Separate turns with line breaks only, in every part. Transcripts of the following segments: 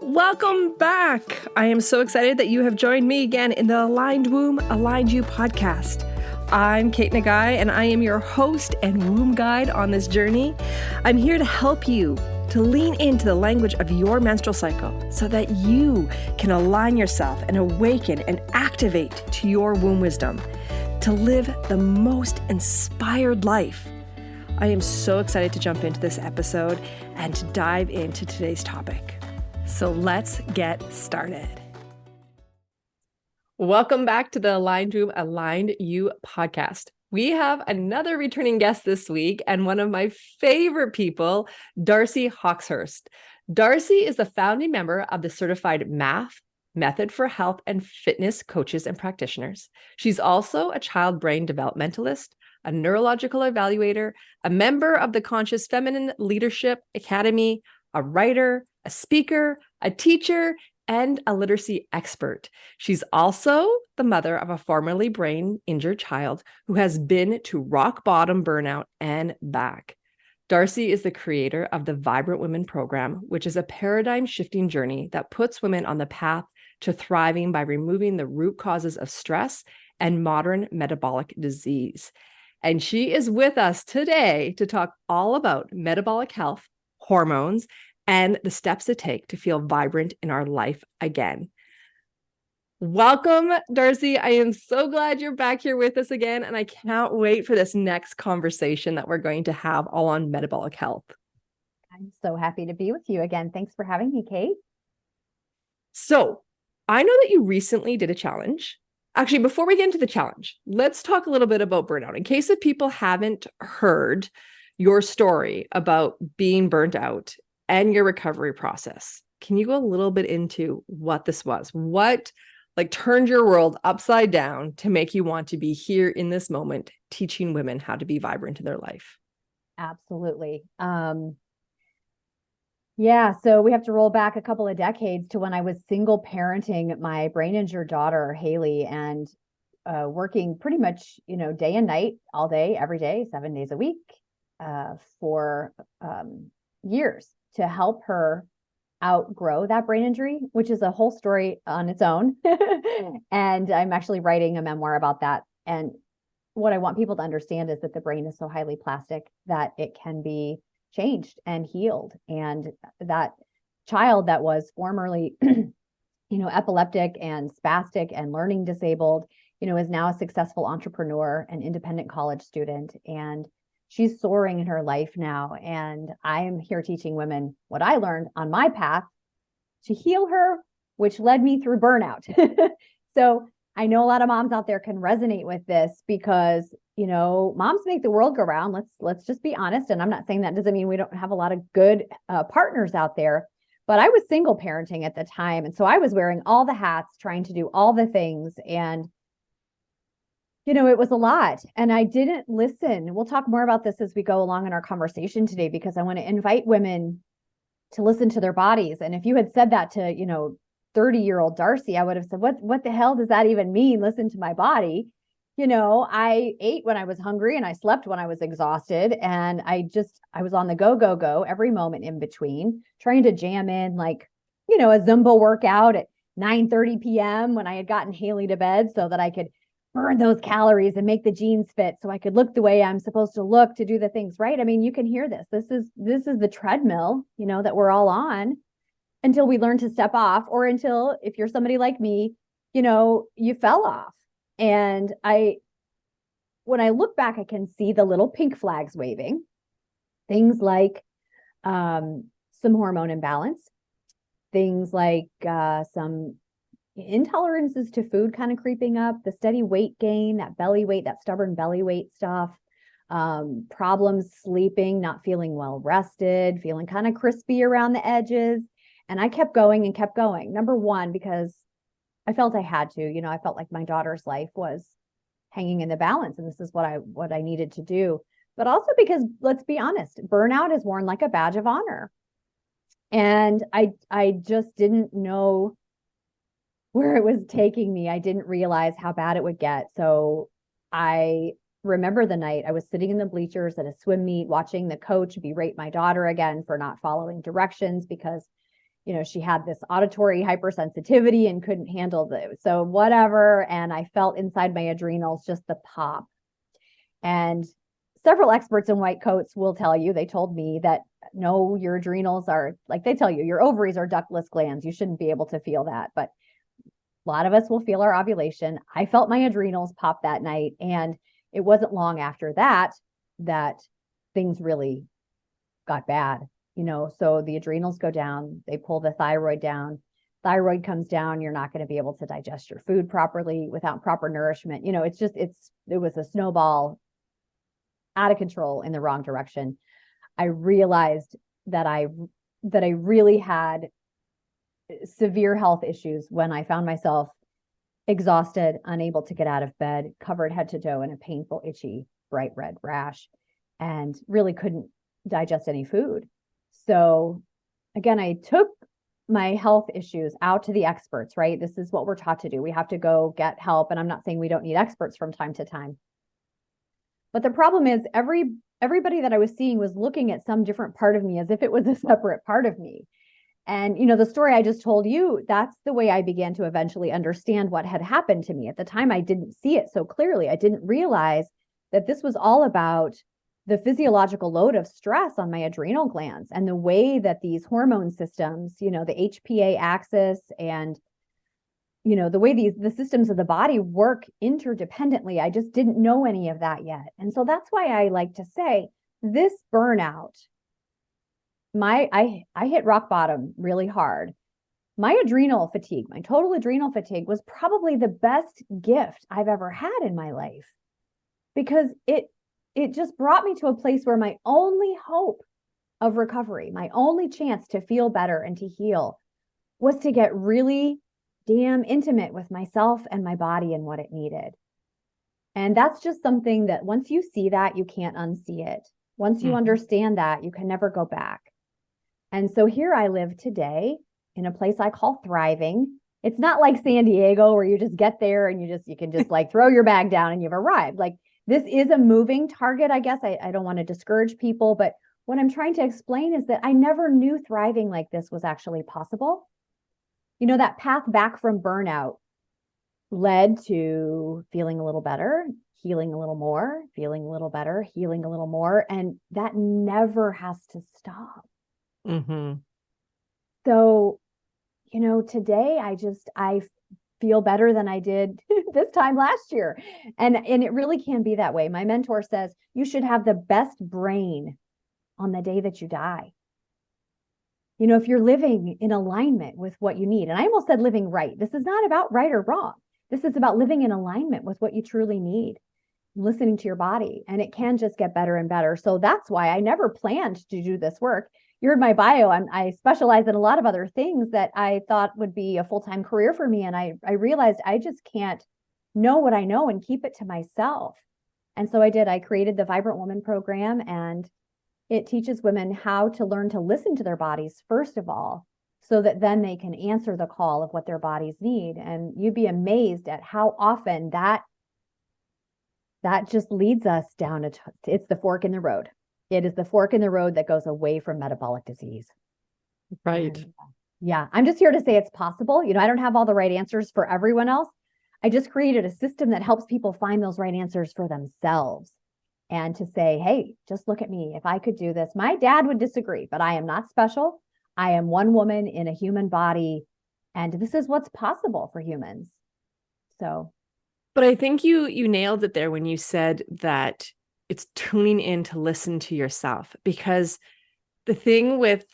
Welcome back. I am so excited that you have joined me again in the Aligned Womb, Aligned You podcast. I'm Kate Nagai, and I am your host and womb guide on this journey. I'm here to help you to lean into the language of your menstrual cycle so that you can align yourself and awaken and activate to your womb wisdom to live the most inspired life. I am so excited to jump into this episode and to dive into today's topic. So let's get started. Welcome back to the Aligned Womb, Aligned You podcast. We have another returning guest this week and one of my favorite people, Darci Hawxhurst. Darci is the founding member of the certified MAF Method for health and fitness coaches and practitioners. She's also a child brain developmentalist, a neurological evaluator, a member of the Conscious Feminine Leadership Academy, a writer, a speaker, a teacher, and a literacy expert. She's also the mother of a formerly brain injured child who has been to rock bottom burnout and back. Darci is the creator of the Vibrant Women program, which is a paradigm shifting journey that puts women on the path to thriving by removing the root causes of stress and modern metabolic disease. And she is with us today to talk all about metabolic health, hormones, and the steps to take to feel vibrant in our life again. Welcome, Darci. I am so glad you're back here with us again, and I can't wait for this next conversation that we're going to have all on metabolic health.
I'm so happy to be with you again. Thanks for having me, Kate.
So I know that you recently did a challenge. Actually, before we get into the challenge, let's talk a little bit about burnout. In case if people haven't heard your story about being burnt out and your recovery process, can you go a little bit into what this was? What turned your world upside down to make you want to be here in this moment, teaching women how to be vibrant in their life?
Absolutely. So we have to roll back a couple of decades to when I was single parenting my brain injured daughter, Haley, and working pretty much, day and night, all day, every day, 7 days a week, for years to help her outgrow that brain injury, which is a whole story on its own. And I'm actually writing a memoir about that. And what I want people to understand is that the brain is so highly plastic that it can be changed and healed. And that child that was formerly, epileptic and spastic and learning disabled, is now a successful entrepreneur and independent college student. And she's soaring in her life now. And I am here teaching women what I learned on my path to heal her, which led me through burnout. So I know a lot of moms out there can resonate with this because, moms make the world go round. Let's just be honest. And I'm not saying that doesn't mean we don't have a lot of good partners out there, but I was single parenting at the time. And so I was wearing all the hats, trying to do all the things. And it was a lot and I didn't listen. We'll talk more about this as we go along in our conversation today, because I want to invite women to listen to their bodies. And if you had said that to, 30-year-old Darci, I would have said, what the hell does that even mean? Listen to my body. I ate when I was hungry and I slept when I was exhausted. And I was on the go every moment in between, trying to jam in a Zumba workout at 9:30 p.m. when I had gotten Haley to bed so that I could burn those calories and make the jeans fit so I could look the way I'm supposed to look to do the things right. I mean, you can hear this. This is the treadmill, that we're all on until we learn to step off, or until, if you're somebody like me, you fell off. And when I look back, I can see the little pink flags waving, things like some hormone imbalance, things like some intolerances to food kind of creeping up, the steady weight gain, that belly weight, that stubborn belly weight stuff, problems sleeping, not feeling well rested, feeling kind of crispy around the edges. And I kept going and kept going. Number one, because I felt I had to, I felt like my daughter's life was hanging in the balance. And this is what I needed to do. But also because, let's be honest, burnout is worn like a badge of honor. And I just didn't know where it was taking me. I didn't realize how bad it would get. So I remember the night I was sitting in the bleachers at a swim meet, watching the coach berate my daughter again for not following directions, because she had this auditory hypersensitivity and couldn't handle so whatever. And I felt inside my adrenals just the pop. And several experts in white coats will tell you, they told me that no, your adrenals are, like they tell you, your ovaries are ductless glands. You shouldn't be able to feel that. But a lot of us will feel our ovulation. I felt my adrenals pop that night. And it wasn't long after that things really got bad. So the adrenals go down, they pull the thyroid down. Thyroid comes down, you're not going to be able to digest your food properly without proper nourishment. It was a snowball out of control in the wrong direction. I realized that I really had severe health issues when I found myself exhausted, unable to get out of bed, covered head to toe in a painful, itchy, bright red rash, and really couldn't digest any food. So again, I took my health issues out to the experts, right? This is what we're taught to do. We have to go get help. And I'm not saying we don't need experts from time to time. But the problem is everybody that I was seeing was looking at some different part of me as if it was a separate part of me. And, the story I just told you, that's the way I began to eventually understand what had happened to me. At the time, I didn't see it so clearly. I didn't realize that this was all about the physiological load of stress on my adrenal glands and the way that these hormone systems, the HPA axis and, the way the systems of the body work interdependently. I just didn't know any of that yet. And so that's why I like to say this burnout, I hit rock bottom really hard. My adrenal fatigue, my total adrenal fatigue was probably the best gift I've ever had in my life, because it just brought me to a place where my only hope of recovery, my only chance to feel better and to heal, was to get really damn intimate with myself and my body and what it needed. And that's just something that once you see that, you can't unsee it. Once you understand that, you can never go back. And so here I live today in a place I call thriving. It's not like San Diego where you just get there and you can just like throw your bag down and you've arrived. Like, this is a moving target, I guess. I don't want to discourage people, but what I'm trying to explain is that I never knew thriving like this was actually possible. That path back from burnout led to feeling a little better, healing a little more, feeling a little better, healing a little more. And that never has to stop. So, today I feel better than I did this time last year. And it really can be that way. My mentor says you should have the best brain on the day that you die. If you're living in alignment with what you need, and I almost said living right. This is not about right or wrong. This is about living in alignment with what you truly need, listening to your body, and it can just get better and better. So that's why I never planned to do this work. You heard my bio. I specialize in a lot of other things that I thought would be a full-time career for me. And I realized I just can't know what I know and keep it to myself. And so I did. I created the Vibrant Woman program, and it teaches women how to learn to listen to their bodies, first of all, so that then they can answer the call of what their bodies need. And you'd be amazed at how often that just leads us down it's the fork in the road. It is the fork in the road that goes away from metabolic disease.
Right.
And, yeah, I'm just here to say it's possible. I don't have all the right answers for everyone else. I just created a system that helps people find those right answers for themselves. And to say, hey, just look at me. If I could do this, my dad would disagree, but I am not special. I am one woman in a human body, and this is what's possible for humans. So,
but I think you nailed it there when you said that it's tuning in to listen to yourself, because the thing with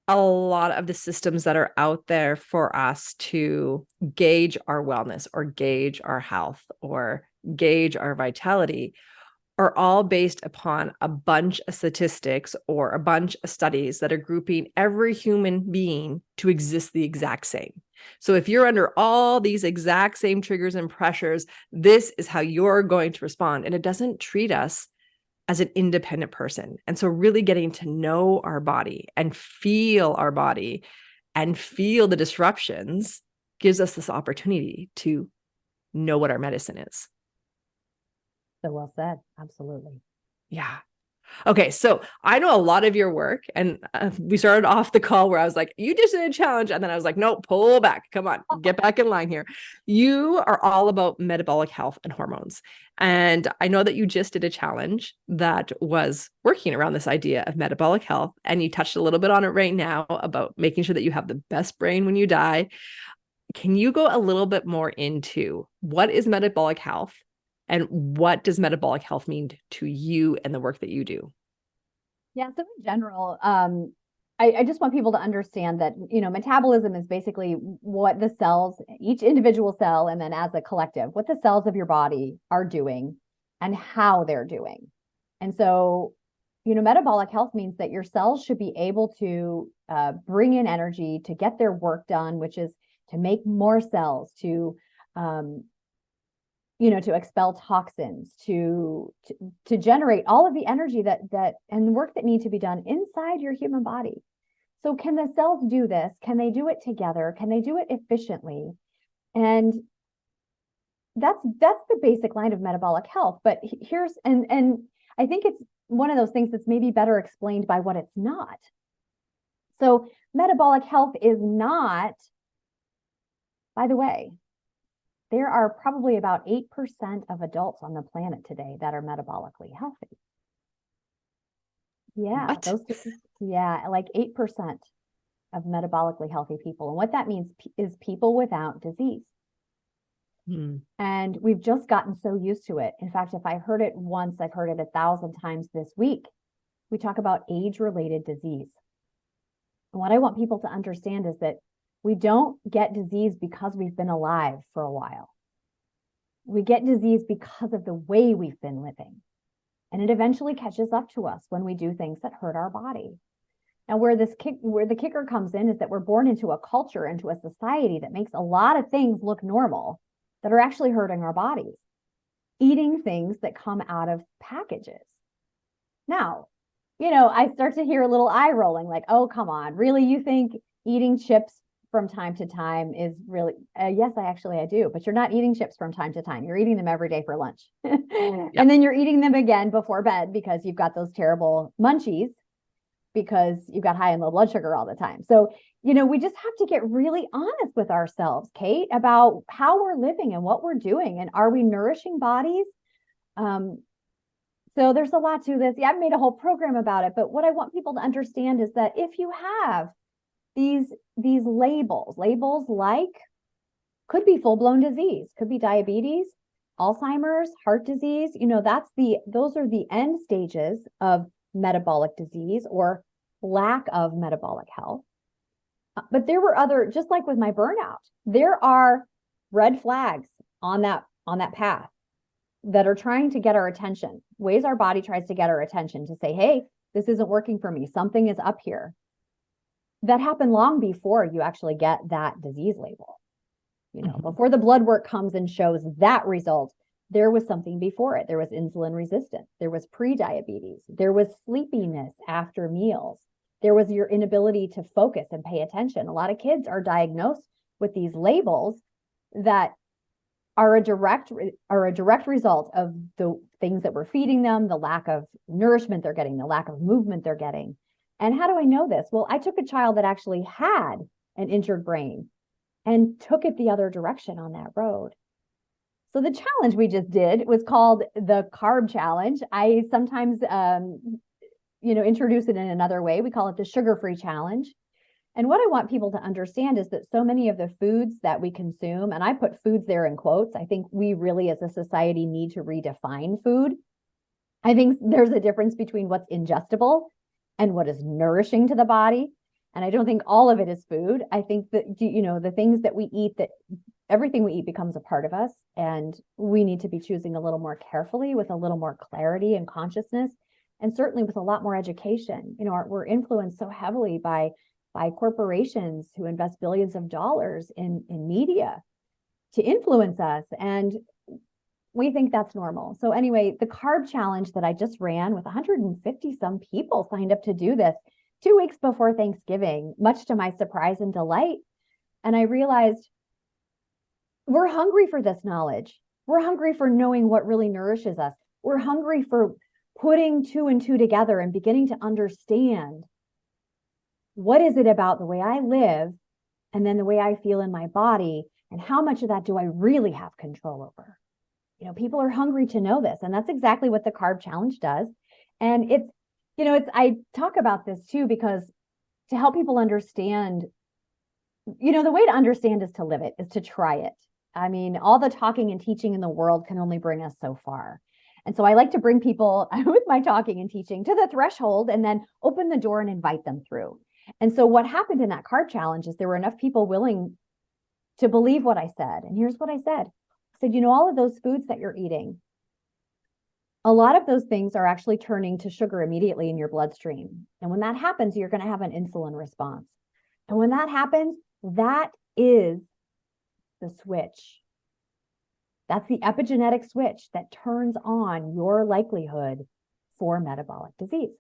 a lot of the systems that are out there for us to gauge our wellness or gauge our health or gauge our vitality are all based upon a bunch of statistics or a bunch of studies that are grouping every human being to exist the exact same. So if you're under all these exact same triggers and pressures, this is how you're going to respond. And it doesn't treat us as an independent person. And so really getting to know our body and feel our body and feel the disruptions gives us this opportunity to know what our medicine is.
So well said. Absolutely.
Yeah. Okay, so I know a lot of your work, and we started off the call where I was like, you just did a challenge. And then I was like, no, pull back. Come on, get back in line here. You are all about metabolic health and hormones. And I know that you just did a challenge that was working around this idea of metabolic health. And you touched a little bit on it right now about making sure that you have the best brain when you die. Can you go a little bit more into what is metabolic health? And what does metabolic health mean to you and the work that you do?
Yeah, so in general, I just want people to understand that, metabolism is basically what the cells, each individual cell, and then as a collective, what the cells of your body are doing and how they're doing. And so, metabolic health means that your cells should be able to bring in energy to get their work done, which is to make more cells, um, to expel toxins, to generate all of the energy that and the work that need to be done inside your human body. So can the cells do this? Can they do it together? Can they do it efficiently? And that's the basic line of metabolic health. But here's and I think it's one of those things that's maybe better explained by what it's not. So metabolic health is not, by the way, there are probably about 8% of adults on the planet today that are metabolically healthy. Yeah, like 8% of metabolically healthy people. And what that means is people without disease. And we've just gotten so used to it. In fact, if I heard it once, I've heard it 1,000 times this week. We talk about age-related disease. And what I want people to understand is that we don't get disease because we've been alive for a while. We get disease because of the way we've been living. And it eventually catches up to us when we do things that hurt our body. Now, where the kicker comes in is that we're born into a culture, into a society that makes a lot of things look normal that are actually hurting our bodies. Eating things that come out of packages. Now, I start to hear a little eye rolling like, oh, come on, really? You think eating chips from time to time is really, yes, I do, but you're not eating chips from time to time. You're eating them every day for lunch. And then you're eating them again before bed because you've got those terrible munchies because you've got high and low blood sugar all the time. So, we just have to get really honest with ourselves, Kate, about how we're living and what we're doing. And are we nourishing bodies? So there's a lot to this. Yeah, I've made a whole program about it. But what I want people to understand is that if you have these labels like could be full-blown disease, could be diabetes, Alzheimer's, heart disease, those are the end stages of metabolic disease or lack of metabolic health. But there were other, just like with my burnout, there are red flags on that path that are trying to get our attention, ways our body tries to get our attention to say, hey, this isn't working for me. Something is up here. That happened long before you actually get that disease label. Before the blood work comes and shows that result, there was something before it. There was insulin resistance. There was pre-diabetes. There was sleepiness after meals. There was your inability to focus and pay attention. A lot of kids are diagnosed with these labels that are a direct result of the things that we're feeding them, the lack of nourishment they're getting, the lack of movement they're getting. And how do I know this? Well, I took a child that actually had an injured brain and took it the other direction on that road. So the challenge we just did was called the carb challenge. I sometimes, introduce it in another way. We call it the sugar-free challenge. And what I want people to understand is that so many of the foods that we consume, and I put foods there in quotes, I think we really as a society need to redefine food. I think there's a difference between what's ingestible and what is nourishing to the body. And I don't think all of it is food. I think that, the things that we eat, that everything we eat becomes a part of us. And we need to be choosing a little more carefully with a little more clarity and consciousness. And certainly with a lot more education. We're influenced so heavily by corporations who invest billions of dollars in media to influence us. And we think that's normal. So anyway, the carb challenge that I just ran with 150 some people signed up to do this 2 weeks before Thanksgiving, much to my surprise and delight. And I realized we're hungry for this knowledge. We're hungry for knowing what really nourishes us. We're hungry for putting two and two together and beginning to understand what is it about the way I live and then the way I feel in my body, and how much of that do I really have control over? People are hungry to know this, and that's exactly what the carb challenge does. And I talk about this too, because to help people understand, the way to understand is to live it, is to try it. I mean, all the talking and teaching in the world can only bring us so far. And so I like to bring people with my talking and teaching to the threshold and then open the door and invite them through. And so what happened in that carb challenge is there were enough people willing to believe what I said. And here's what I said. I said, all of those foods that you're eating, a lot of those things are actually turning to sugar immediately in your bloodstream. And when that happens, you're going to have an insulin response. And when that happens, that is the switch. That's the epigenetic switch that turns on your likelihood for metabolic disease.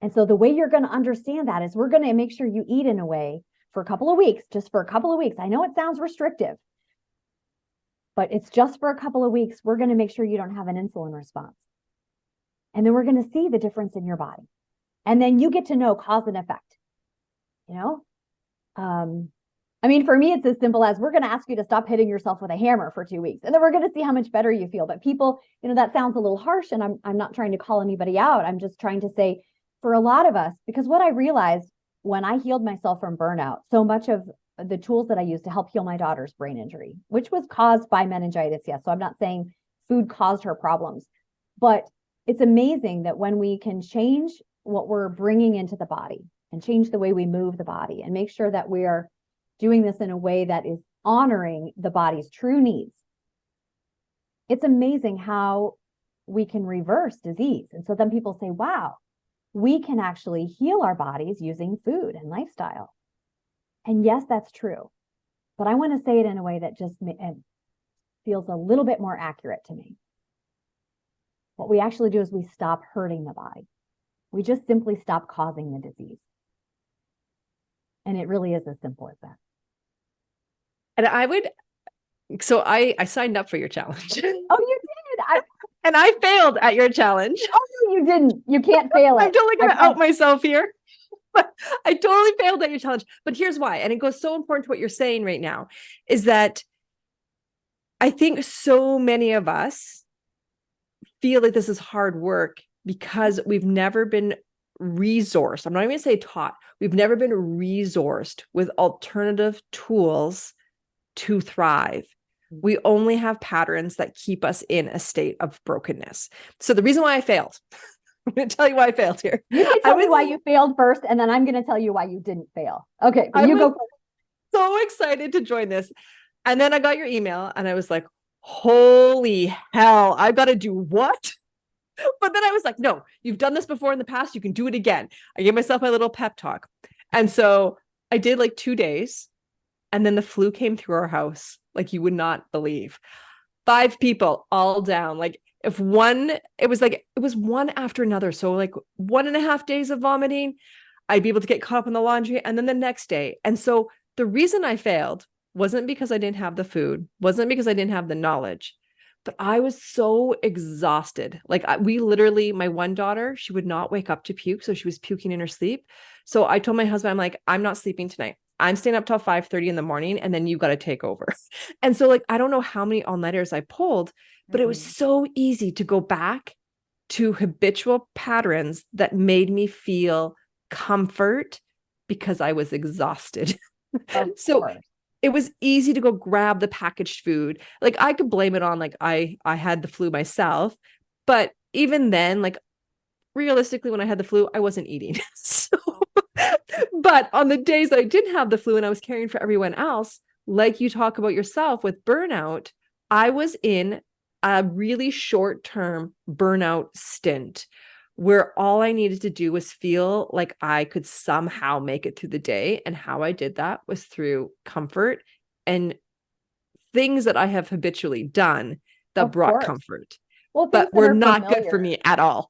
And so the way you're going to understand that is we're going to make sure you eat in a way for a couple of weeks, just for a couple of weeks. I know it sounds restrictive, but it's just for a couple of weeks. We're going to make sure you don't have an insulin response. And then we're going to see the difference in your body. And then you get to know cause and effect. For me, it's as simple as we're going to ask you to stop hitting yourself with a hammer for 2 weeks. And then we're going to see how much better you feel. But people, that sounds a little harsh, and I'm not trying to call anybody out. I'm just trying to say, for a lot of us, because what I realized when I healed myself from burnout, so much of the tools that I used to help heal my daughter's brain injury, which was caused by meningitis. Yes. So I'm not saying food caused her problems, but it's amazing that when we can change what we're bringing into the body and change the way we move the body and make sure that we are doing this in a way that is honoring the body's true needs, it's amazing how we can reverse disease. And so then people say, wow, we can actually heal our bodies using food and lifestyle. And yes, that's true. But I want to say it in a way that just feels a little bit more accurate to me. What we actually do is we stop hurting the body. We just simply stop causing the disease. And it really is as simple as that.
And I signed up for your challenge.
Oh, you did?
And I failed at your challenge.
Oh, no, you didn't. You can't fail it.
I'm totally going to out myself here. But I totally failed at your challenge. But here's why. And it goes so important to what you're saying right now, is that I think so many of us feel like this is hard work because we've never been resourced. I'm not even going to say taught. We've never been resourced with alternative tools to thrive. We only have patterns that keep us in a state of brokenness. So the reason why I failed, I'm going to tell you why I failed here.
You can tell me why you failed first, and then I'm going to tell you why you didn't fail. Okay, you go first.
So excited to join this. And then I got your email and I was like, holy hell, I've got to do what? But then I was like, no, you've done this before in the past. You can do it again. I gave myself my little pep talk. And so I did like 2 days. And then the flu came through our house like you would not believe. 5 people all down. Like it was one after another. So like 1.5 days of vomiting, I'd be able to get caught up in the laundry, and then the next day. And so the reason I failed wasn't because I didn't have the food, wasn't because I didn't have the knowledge, but I was so exhausted. Like my one daughter, she would not wake up to puke. So she was puking in her sleep. So I told my husband, I'm like, I'm not sleeping tonight. I'm staying up till 5:30 in the morning, and then you got to take over. And so like, I don't know how many all-nighters I pulled, but it was so easy to go back to habitual patterns that made me feel comfort because I was exhausted. So it was easy to go grab the packaged food. Like I could blame it on like I had the flu myself, but even then, like realistically, when I had the flu, I wasn't eating. So, but on the days that I didn't have the flu and I was caring for everyone else, like you talk about yourself with burnout, I was in a really short-term burnout stint where all I needed to do was feel like I could somehow make it through the day. And how I did that was through comfort and things that I have habitually done that brought comfort. Well, but were not good for me at all.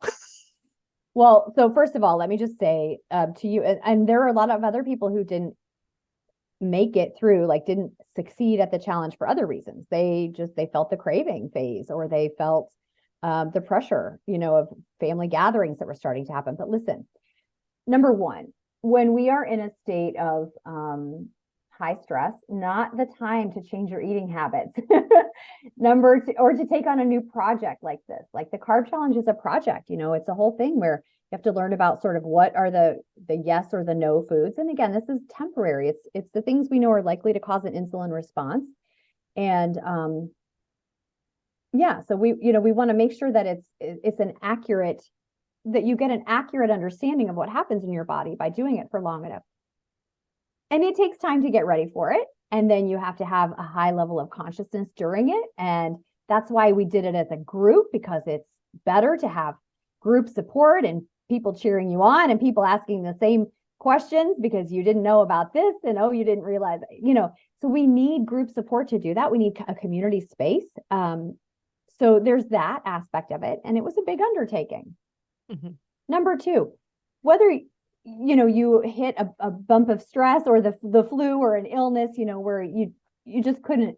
Well, so first of all, let me just say to you, and there are a lot of other people who didn't make it through, like didn't succeed at the challenge for other reasons. They felt the craving phase, or they felt the pressure, of family gatherings that were starting to happen. But listen, number one, when we are in a state of high stress, not the time to change your eating habits. Number two, or to take on a new project like this. Like the carb challenge is a project, it's a whole thing where you have to learn about sort of what are the yes or the no foods. And again, this is temporary. It's the things we know are likely to cause an insulin response. And so we want to make sure that it's an accurate, that you get an accurate understanding of what happens in your body by doing it for long enough. And it takes time to get ready for it. And then you have to have a high level of consciousness during it. And that's why we did it as a group, because it's better to have group support and people cheering you on and people asking the same questions because you didn't know about this and, you didn't realize, so we need group support to do that. We need a community space. So there's that aspect of it. And it was a big undertaking. Mm-hmm. Number two, whether you hit a bump of stress or the flu or an illness, where you just couldn't,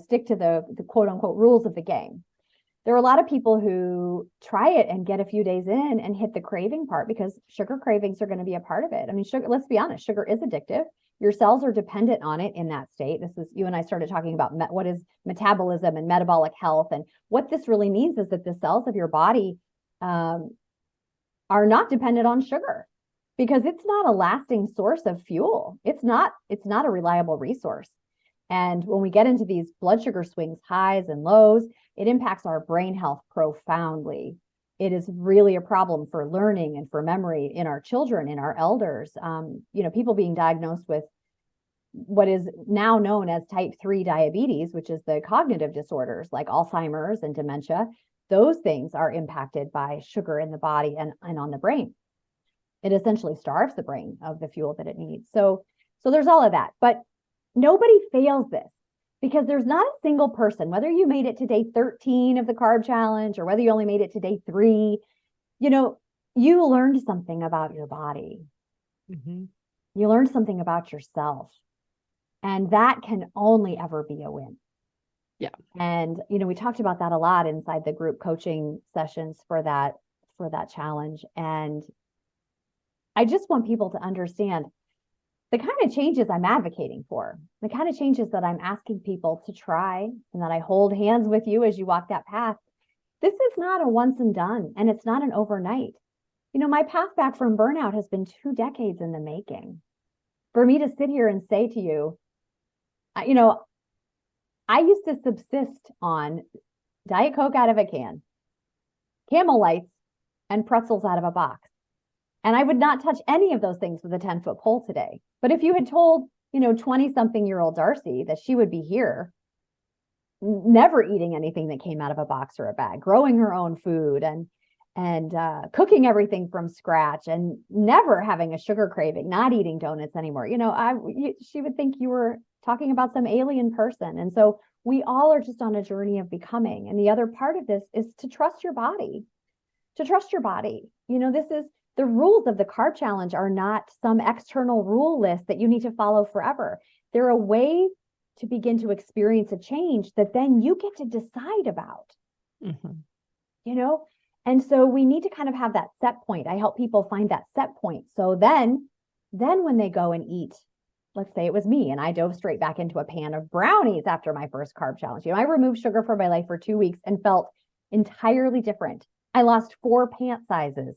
stick to the quote unquote rules of the game. There are a lot of people who try it and get a few days in and hit the craving part, because sugar cravings are going to be a part of it. I mean, sugar, let's be honest, sugar is addictive. Your cells are dependent on it in that state. This is, you and I started talking about what is metabolism and metabolic health. And what this really means is that the cells of your body are not dependent on sugar, because it's not a lasting source of fuel. It's not a reliable resource. And when we get into these blood sugar swings, highs and lows, it impacts our brain health profoundly. It is really a problem for learning and for memory in our children, in our elders. People being diagnosed with what is now known as type 3 diabetes, which is the cognitive disorders like Alzheimer's and dementia. Those things are impacted by sugar in the body and on the brain. It essentially starves the brain of the fuel that it needs. So there's all of that. But nobody fails this, because there's not a single person, whether you made it to day 13 of the carb challenge or whether you only made it to day 3, you learned something about your body. Mm-hmm. You learned something about yourself. And that can only ever be a win.
Yeah.
And, we talked about that a lot inside the group coaching sessions for that challenge. And I just want people to understand the kind of changes I'm advocating for, the kind of changes that I'm asking people to try, and that I hold hands with you as you walk that path. This is not a once and done, and it's not an overnight. My path back from burnout has been 2 decades in the making. For me to sit here and say to you, I used to subsist on Diet Coke out of a can, Camel Lights, and pretzels out of a box. And I would not touch any of those things with a 10-foot pole today. But if you had told, 20-something-year-old Darci that she would be here, never eating anything that came out of a box or a bag, growing her own food and cooking everything from scratch, and never having a sugar craving, not eating donuts anymore, she would think you were talking about some alien person. And so we all are just on a journey of becoming. And the other part of this is to trust your body, this is, the rules of the carb challenge are not some external rule list that you need to follow forever. They're a way to begin to experience a change that then you get to decide about, And so we need to kind of have that set point. I help people find that set point. So then when they go and eat, let's say it was me and I dove straight back into a pan of brownies after my first carb challenge. I removed sugar from my life for 2 weeks and felt entirely different. I lost 4 pant sizes.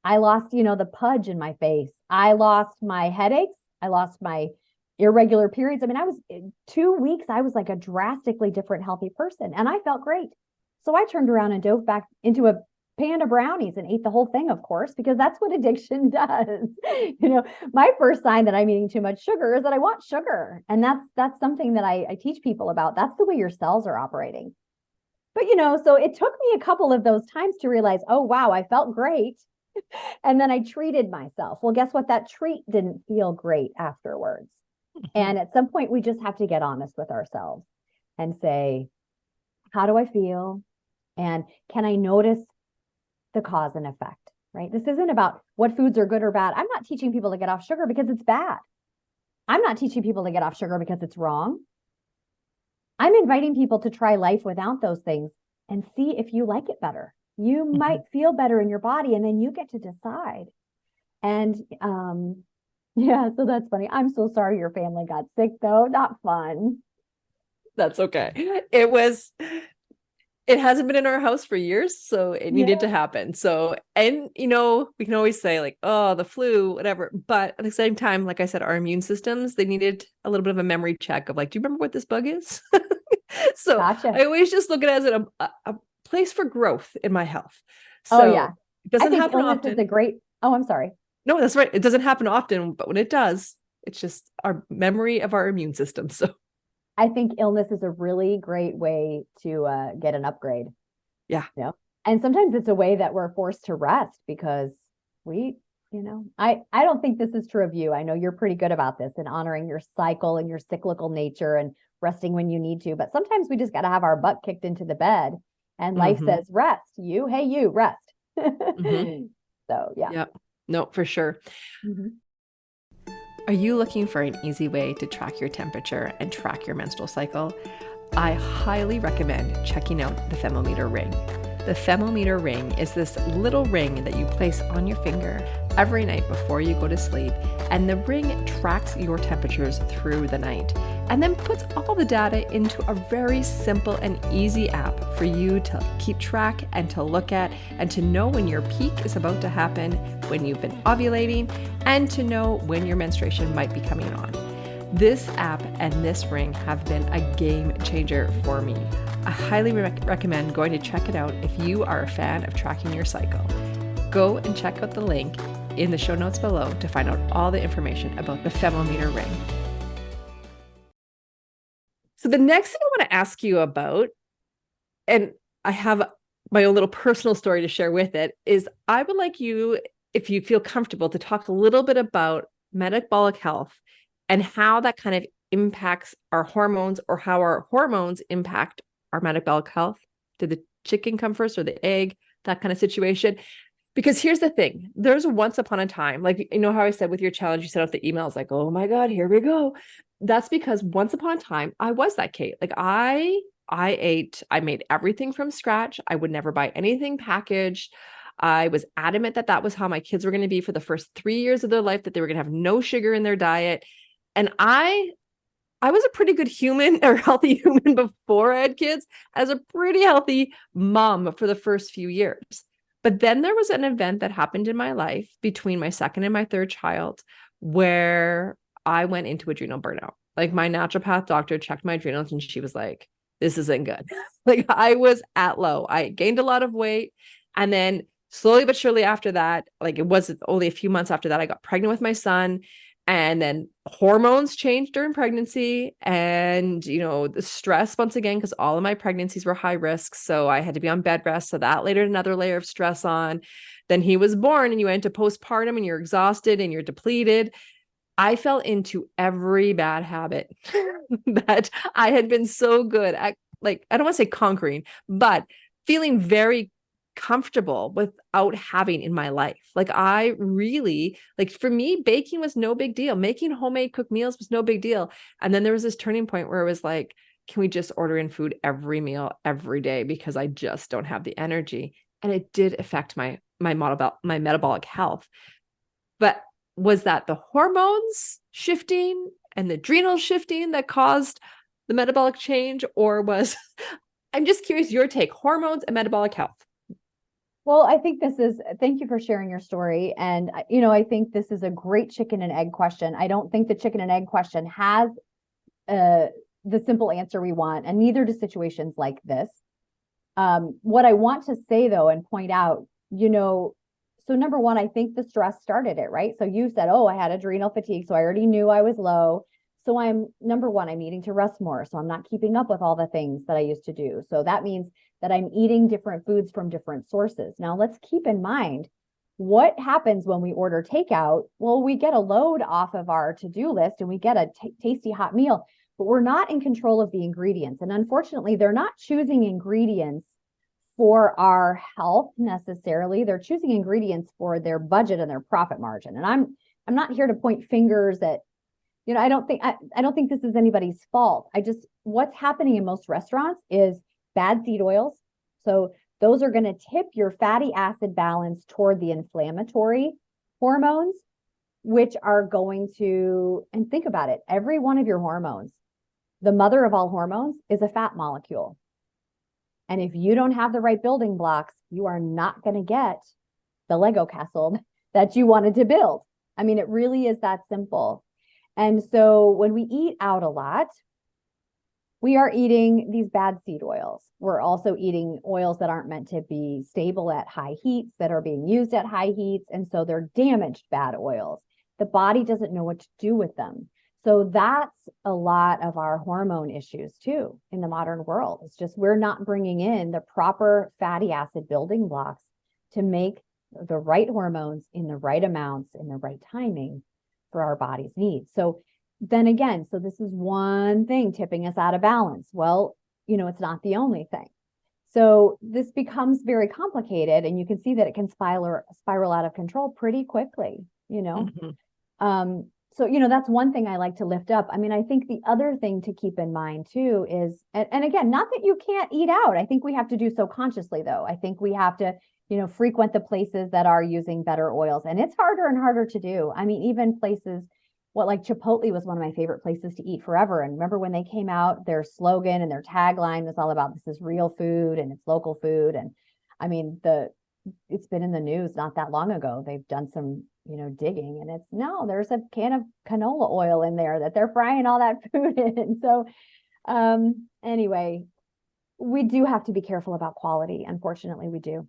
I lost, the pudge in my face. I lost my headaches. I lost my irregular periods. I mean, 2 weeks, I was like a drastically different healthy person, and I felt great. So I turned around and dove back into a pan of brownies and ate the whole thing, of course, because that's what addiction does. My first sign that I'm eating too much sugar is that I want sugar. And that's something that I teach people about. That's the way your cells are operating. But, so it took me a couple of those times to realize, oh, wow, I felt great. And then I treated myself. Well, guess what? That treat didn't feel great afterwards. And at some point, we just have to get honest with ourselves and say, how do I feel? And can I notice the cause and effect, right? This isn't about what foods are good or bad. I'm not teaching people to get off sugar because it's bad. I'm not teaching people to get off sugar because it's wrong. I'm inviting people to try life without those things and see if you like it better. You might feel better in your body, and then you get to decide. And yeah, so that's funny. I'm so sorry your family got sick, though. Not fun.
That's okay. It hasn't been in our house for years, so it needed to happen. So, and we can always say like, oh, the flu, whatever. But at the same time, like I said, our immune systems, they needed a little bit of a memory check of like, do you remember what this bug is? So
Gotcha.
I always just look at it as a place for growth in my health.
Oh,
So
yeah.
it doesn't happen
illness
often.
is a great, oh, I'm sorry.
No, that's right. It doesn't happen often, but when it does, it's just our memory of our immune system. So
I think illness is a really great way to get an upgrade.
yeah.
And sometimes it's a way that we're forced to rest because I don't think this is true of you. I know you're pretty good about this and honoring your cycle and your cyclical nature and resting when you need to. But sometimes we just got to have our butt kicked into the bed and life says, rest. You, rest. So, yeah.
Yeah. No, for sure. Are you looking for an easy way to track your temperature and track your menstrual cycle? I highly recommend checking out the thermometer ring. The thermometer ring is this little ring that you place on your finger every night before you go to sleep, and the ring tracks your temperatures through the night and then puts all the data into a very simple and easy app for you to keep track and to look at and to know when your peak is about to happen, when you've been ovulating, and to know when your menstruation might be coming on. This app and this ring have been a game changer for me. I highly recommend going to check it out if you are a fan of tracking your cycle. Go and check out the link in the show notes below to find out all the information about the thermometer ring. So the next thing I want to ask you about, and I have my own little personal story to share with it, is I would like you, if you feel comfortable, to talk a little bit about metabolic health and how that kind of impacts our hormones, or how our hormones impact our metabolic health. Did the chicken come first or the egg? That kind of situation. Because here's the thing, there's once upon a time, like, how I said with your challenge, you sent out the emails like, oh my God, here we go. That's because once upon a time, I was that Kate. Like I made everything from scratch. I would never buy anything packaged. I was adamant that that was how my kids were going to be for the first 3 years of their life, that they were going to have no sugar in their diet. And I was a pretty good human, or healthy human, before I had kids, as a pretty healthy mom for the first few years. But then there was an event that happened in my life between my second and my third child where I went into adrenal burnout. Like my naturopath doctor checked my adrenals and she was like, this isn't good. Like I was at low. I gained a lot of weight. And then slowly but surely after that, like it was only a few months after that, I got pregnant with my son. And then hormones changed during pregnancy, and, the stress once again, because all of my pregnancies were high risk. So I had to be on bed rest. So that layered another layer of stress on. Then he was born and you went into postpartum and you're exhausted and you're depleted. I fell into every bad habit that I had been so good at, like, I don't want to say conquering, but feeling very comfortable without having in my life. Like I really, like for me, baking was no big deal. Making homemade cooked meals was no big deal. And then there was this turning point where it was like, can we just order in food every meal, every day? Because I just don't have the energy. And it did affect my metabolic health. But was that the hormones shifting and the adrenals shifting that caused the metabolic change? Or was, I'm just curious, your take, hormones and metabolic health.
Well, I think thank you for sharing your story. And, I think this is a great chicken and egg question. I don't think the chicken and egg question has the simple answer we want, and neither do situations like this. What I want to say, though, and point out, so number one, I think the stress started it, right? So you said, oh, I had adrenal fatigue, so I already knew I was low. So I'm needing to rest more. So I'm not keeping up with all the things that I used to do. So that means that I'm eating different foods from different sources. Now let's keep in mind what happens when we order takeout. Well, we get a load off of our to-do list and we get a tasty hot meal, but we're not in control of the ingredients. And unfortunately, they're not choosing ingredients for our health necessarily. They're choosing ingredients for their budget and their profit margin. And I'm not here to point fingers at, I don't think this is anybody's fault. What's happening in most restaurants is bad seed oils, So those are going to tip your fatty acid balance toward the inflammatory hormones, which are going to, and think about it, every one of your hormones, the mother of all hormones is a fat molecule. And if you don't have the right building blocks, you are not going to get the Lego castle that you wanted to build. I mean, it really is that simple. And so when we eat out a lot, we are eating these bad seed oils. We're also eating oils that aren't meant to be stable at high heats, that are being used at high heats. And so they're damaged bad oils. The body doesn't know what to do with them. So that's a lot of our hormone issues too in the modern world. It's just we're not bringing in the proper fatty acid building blocks to make the right hormones in the right amounts, in the right timing for our body's needs. So then again, so this is one thing tipping us out of balance. Well, it's not the only thing. So this becomes very complicated, and you can see that it can spiral out of control pretty quickly,
Mm-hmm.
So, that's one thing I like to lift up. I mean, I think the other thing to keep in mind too is, and again, not that you can't eat out. I think we have to do so consciously though. I think we have to, frequent the places that are using better oils, and it's harder and harder to do. I mean, even places, like Chipotle was one of my favorite places to eat forever. And remember when they came out, their slogan and their tagline was all about, this is real food and it's local food. And I mean, it's been in the news not that long ago. They've done some, digging, and there's a can of canola oil in there that they're frying all that food in. So, anyway, we do have to be careful about quality. Unfortunately, we do.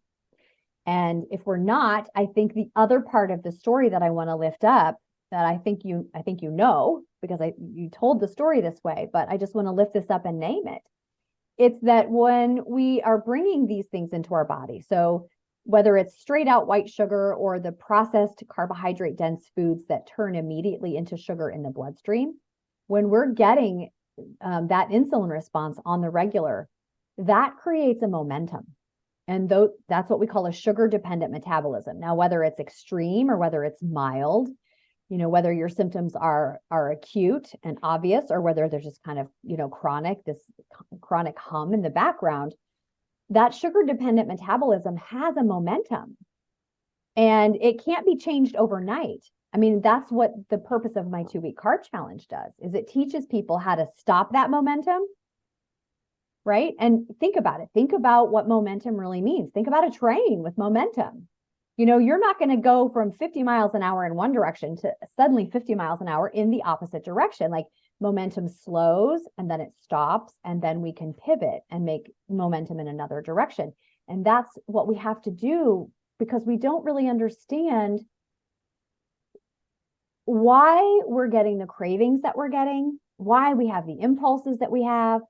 And if we're not, I think the other part of the story that I want to lift up, that I think you know, because you told the story this way, but I just want to lift this up and name it. It's that when we are bringing these things into our body, so whether it's straight out white sugar or the processed carbohydrate dense foods that turn immediately into sugar in the bloodstream, when we're getting that insulin response on the regular, that creates a momentum. And that's what we call a sugar dependent metabolism. Now, whether it's extreme or whether it's mild, whether your symptoms are acute and obvious, or whether they're just kind of, chronic, this chronic hum in the background, that sugar dependent metabolism has a momentum and it can't be changed overnight. I mean, that's what the purpose of my 2-week carb challenge does, is it teaches people how to stop that momentum, right? And think about it. Think about what momentum really means. Think about a train with momentum. You're not going to go from 50 miles an hour in one direction to suddenly 50 miles an hour in the opposite direction. Like, momentum slows and then it stops, and then we can pivot and make momentum in another direction. And that's what we have to do, because we don't really understand why we're getting the cravings that we're getting, why we have the impulses that we have.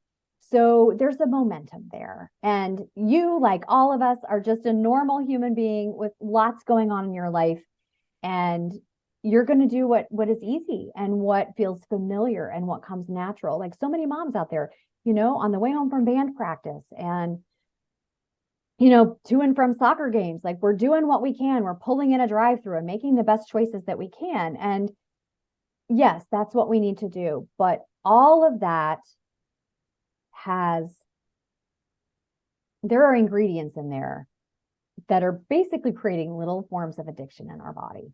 So there's a momentum there. And you, like all of us, are just a normal human being with lots going on in your life. And you're going to do what is easy and what feels familiar and what comes natural. Like so many moms out there, on the way home from band practice and, to and from soccer games, like we're doing what we can. We're pulling in a drive-through and making the best choices that we can. And yes, that's what we need to do. But all of that there are ingredients in there that are basically creating little forms of addiction in our body.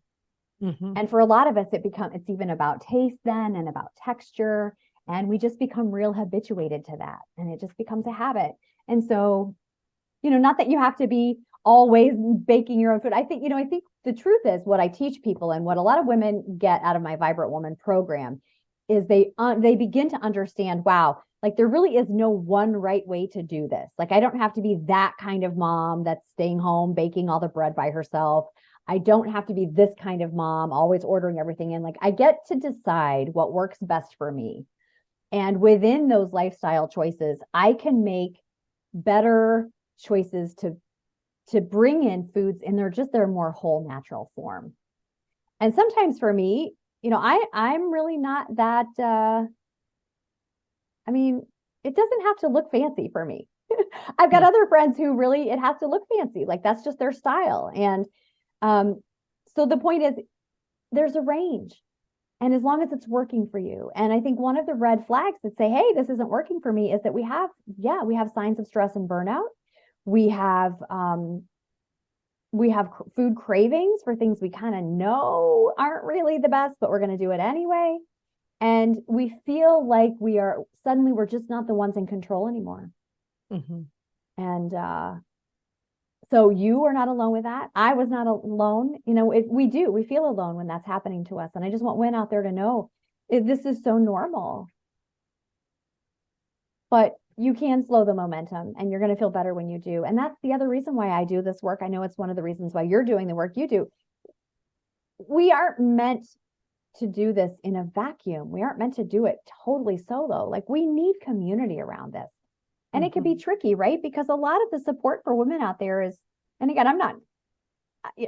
Mm-hmm.
And for a lot of us, it's even about taste then and about texture. And we just become real habituated to that. And it just becomes a habit. And so, not that you have to be always baking your own food. I think the truth is, what I teach people and what a lot of women get out of my Vibrant Woman program is they begin to understand, wow, like there really is no one right way to do this. Like, I don't have to be that kind of mom that's staying home, baking all the bread by herself. I don't have to be this kind of mom, always ordering everything in. Like, I get to decide what works best for me. And within those lifestyle choices, I can make better choices to bring in foods in their more whole, natural form. And sometimes for me, I'm really not that, it doesn't have to look fancy for me. I've got other friends who really, it has to look fancy. Like, that's just their style. And so the point is, there's a range. And as long as it's working for you. And I think one of the red flags that say, hey, this isn't working for me, is that we have signs of stress and burnout. We have food cravings for things we kind of know aren't really the best, but we're going to do it anyway. And we feel like we're just not the ones in control anymore.
Mm-hmm.
And so you are not alone with that. I was not alone. We feel alone when that's happening to us. And I just want women out there to know this is so normal. But you can slow the momentum, and you're going to feel better when you do. And that's the other reason why I do this work. I know it's one of the reasons why you're doing the work you do. We aren't meant to do this in a vacuum. We aren't meant to do it totally solo. Like, we need community around this. And it can be tricky, right? Because a lot of the support for women out there is, and again,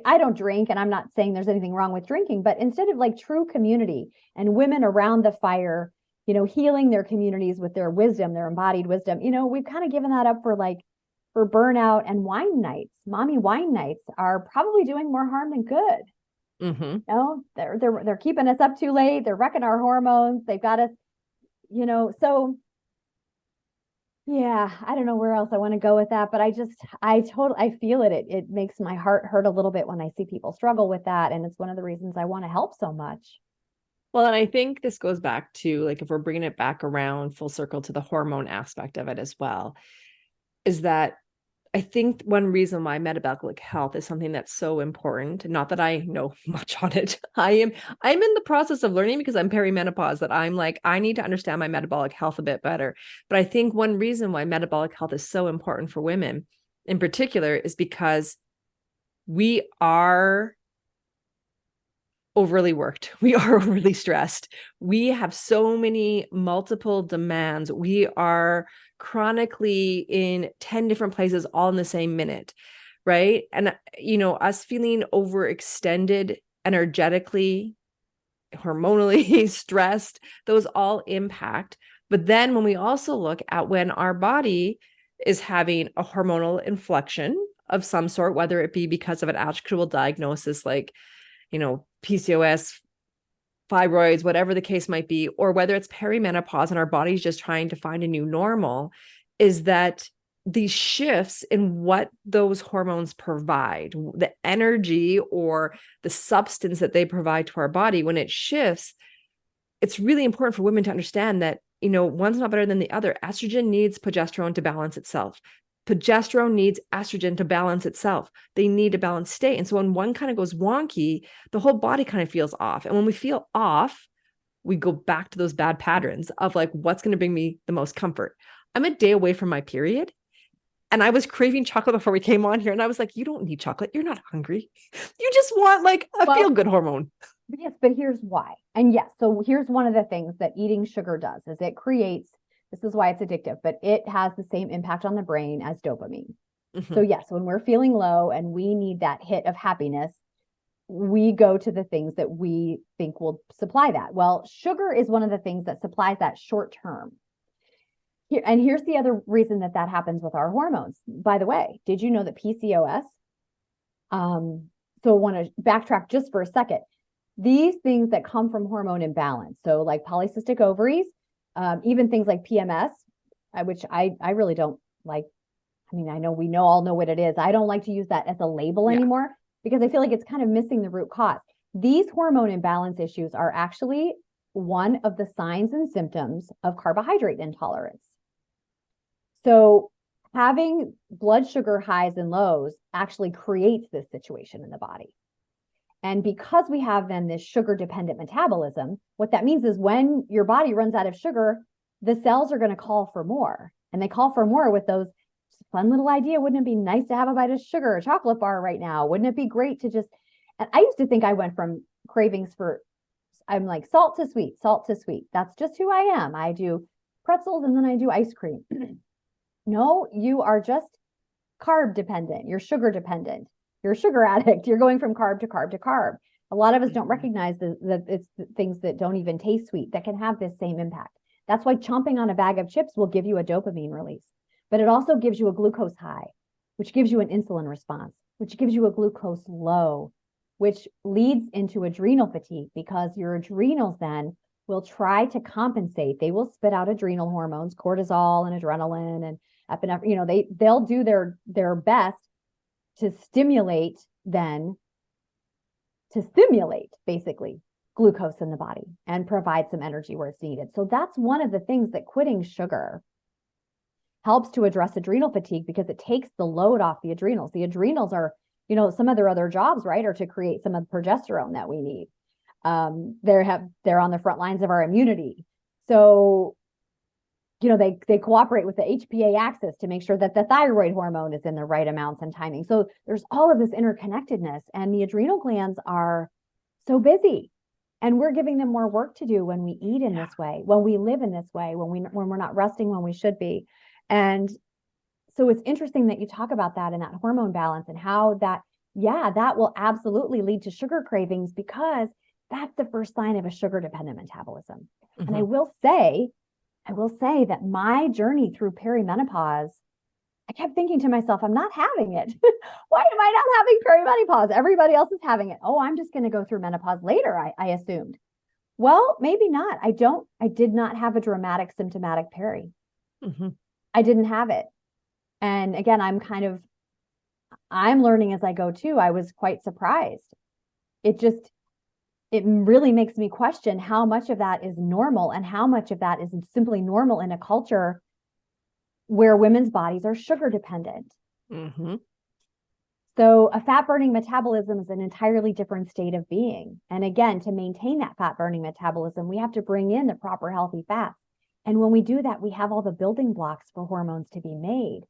I don't drink, and I'm not saying there's anything wrong with drinking, but instead of like true community and women around the fire, healing their communities with their wisdom, their embodied wisdom, we've kind of given that up for burnout and wine nights. Mommy wine nights are probably doing more harm than good. They're keeping us up too late. They're wrecking our hormones. They've got us, so yeah, I don't know where else I want to go with that, but I feel it. It makes my heart hurt a little bit when I see people struggle with that. And it's one of the reasons I want to help so much.
Well, and I think this goes back to, like, if we're bringing it back around full circle to the hormone aspect of it as well, is that I think one reason why metabolic health is something that's so important, not that I know much on it. I'm in the process of learning because I'm perimenopause, that I'm like, I need to understand my metabolic health a bit better. But I think one reason why metabolic health is so important for women in particular is because we are overly worked. We are overly stressed. We have so many multiple demands. We are chronically in 10 different places all in the same minute, right? And, us feeling overextended energetically, hormonally stressed, those all impact. But then when we also look at when our body is having a hormonal inflection of some sort, whether it be because of an actual diagnosis like, PCOS, fibroids, whatever the case might be, or whether it's perimenopause and our body's just trying to find a new normal, is that these shifts in what those hormones provide, the energy or the substance that they provide to our body, when it shifts, it's really important for women to understand that, one's not better than the other. Estrogen needs progesterone to balance itself. Progesterone needs estrogen to balance itself. They need a balanced state. And so when one kind of goes wonky, the whole body kind of feels off. And when we feel off, we go back to those bad patterns of like, what's going to bring me the most comfort? I'm a day away from my period. And I was craving chocolate before we came on here. And I was like, you don't need chocolate. You're not hungry. You just want like a feel-good hormone.
Yes, but here's why. And yes, so here's one of the things that eating sugar does is it creates, this is why it's addictive, but it has the same impact on the brain as dopamine. So yes, when we're feeling low and we need that hit of happiness, we go to the things that we think will supply that. Well, sugar is one of the things that supplies that short term. And here's the other reason that happens with our hormones. By the way, did you know that PCOS? So I want to backtrack just for a second. These things that come from hormone imbalance, so like polycystic ovaries, even things like PMS, which I really don't like. I mean, I know we all know what it is. I don't like to use that as a label anymore because I feel like it's kind of missing the root cause. These hormone imbalance issues are actually one of the signs and symptoms of carbohydrate intolerance. So having blood sugar highs and lows actually creates this situation in the body. And because we have then this sugar dependent metabolism, what that means is when your body runs out of sugar, the cells are going to call for more. And they call for more with those fun little idea. Wouldn't it be nice to have a bite of sugar, a chocolate bar right now? Wouldn't it be great to just, and I used to think I went from cravings for, I'm like salt to sweet, salt to sweet. That's just who I am. I do pretzels and then I do ice cream. No, you are just carb dependent. You're sugar dependent. You're a sugar addict. You're going from carb to carb to carb. A lot of us don't recognize that it's things that don't even taste sweet that can have this same impact. That's why chomping on a bag of chips will give you a dopamine release, but it also gives you a glucose high, which gives you an insulin response, which gives you a glucose low, which leads into adrenal fatigue because your adrenals then will try to compensate. They will spit out adrenal hormones, cortisol and adrenaline epinephrine, you know, they'll do their best to stimulate basically glucose in the body and provide some energy where it's needed. So that's one of the things that quitting sugar helps to address adrenal fatigue, because it takes the load off the adrenals. The adrenals are, you know, some of their other jobs, right, are to create some of the progesterone that we need. They're on the front lines of our immunity. So, you know, they cooperate with the HPA axis to make sure that the thyroid hormone is in the right amounts and timing. So there's all of this interconnectedness, and the adrenal glands are so busy, and we're giving them more work to do when we eat in this way, when we live in this way, when we're not resting when we should be. And so it's interesting that you talk about that and that hormone balance, and how that will absolutely lead to sugar cravings, because that's the first sign of a sugar dependent metabolism. Mm-hmm. And I will say that my journey through perimenopause, I kept thinking to myself, I'm not having it. Why am I not having perimenopause? Everybody else is having it. Oh, I'm just going to go through menopause later, I assumed. Well, maybe not. I did not have a dramatic symptomatic peri. Mm-hmm. I didn't have it. And again, I'm learning as I go too. I was quite surprised. It really makes me question how much of that is normal, and how much of that is simply normal in a culture where women's bodies are sugar dependent. Mm-hmm. So a fat burning metabolism is an entirely different state of being. And again, to maintain that fat burning metabolism, we have to bring in the proper healthy fats. And when we do that, we have all the building blocks for hormones to be made.